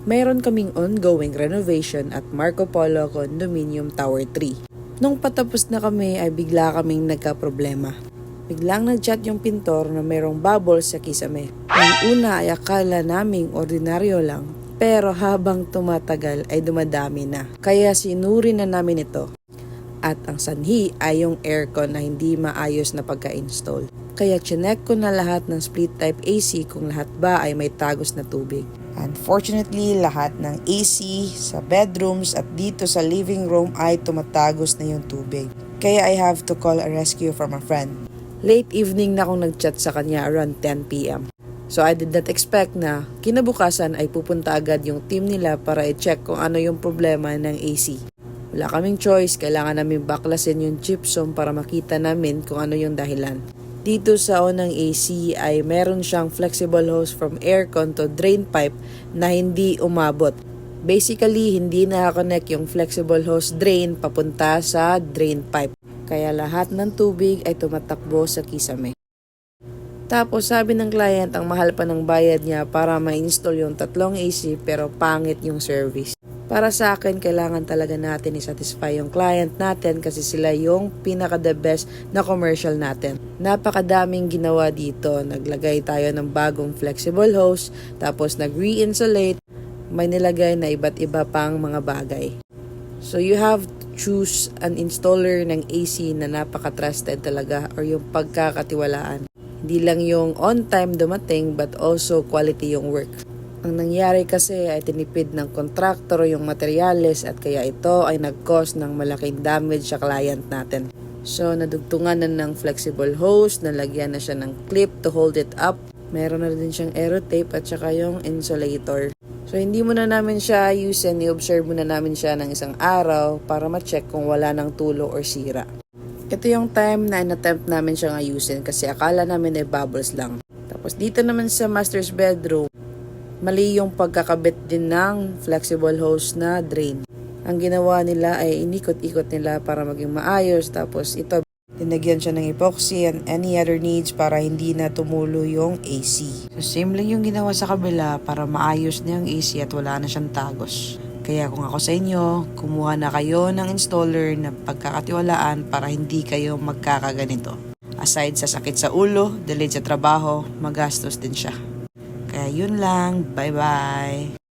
Mayroon kaming ongoing renovation at Marco Polo Condominium Tower 3. Nung patapos na kami ay bigla kaming nagka-problema. Biglang nag-chat yung pintor na mayroong bubble sa kisame. Nung una ay akala naming ordinaryo lang, pero habang tumatagal ay dumadami na. Kaya sinuri na namin ito. At ang sanhi ay yung aircon na hindi maayos na pagka-install. Kaya chinek ko na lahat ng split type AC kung lahat ba ay may tagos na tubig. Unfortunately, lahat ng AC sa bedrooms at dito sa living room ay tumatagos na yung tubig. Kaya I have to call a rescue from a friend. Late evening na akong nag-chat sa kanya around 10 p.m. So I did not expect na kinabukasan ay pupunta agad yung team nila para i-check kung ano yung problema ng AC. Wala kaming choice, kailangan namin baklasin yung gypsum para makita namin kung ano yung dahilan. Dito sa unang AC ay meron siyang flexible hose from aircon to drain pipe na hindi umabot. Basically, hindi nakakonect yung flexible hose drain papunta sa drain pipe. Kaya lahat ng tubig ay tumatakbo sa kisame. Tapos sabi ng client ang mahal pa ng bayad niya para ma-install yung 3 AC pero pangit yung service. Para sa akin, kailangan talaga natin i-satisfy yung client natin kasi sila yung pinaka-the best na commercial natin. Napakadaming ginawa dito. Naglagay tayo ng bagong flexible hose, tapos nag-re-insulate, may nilagay na iba't iba pang mga bagay. So you have to choose an installer ng AC na napaka-trusted talaga or yung pagkakatiwalaan. Hindi lang yung on-time dumating but also quality yung work. Ang nangyari kasi ay tinipid ng kontraktor yung materyales at kaya ito ay nag-cause ng malaking damage sa client natin. So nadugtungan na ng flexible hose, nalagyan na siya ng clip to hold it up. Meron na din siyang aero tape at saka yung insulator. So hindi muna namin siya ayusin, i-observe muna namin siya ng isang araw para ma-check kung wala ng tulo or sira. Ito yung time na in-attempt namin siyang ayusin kasi akala namin ay bubbles lang. Tapos dito naman sa master's bedroom, mali yung pagkakabit din ng flexible hose na drain. Ang ginawa nila ay inikot-ikot nila para maging maayos. Tapos ito, dinagyan siya ng epoxy and any other needs para hindi na tumulo yung AC. So same lang yung ginawa sa kabila para maayos na yung AC at wala na siyang tagos. Kaya kung ako sa inyo, kumuha na kayo ng installer na pagkakatiwalaan para hindi kayo magkakaganito. Aside sa sakit sa ulo, delayed sa trabaho, magastos din siya. Kaya yun lang. Bye-bye!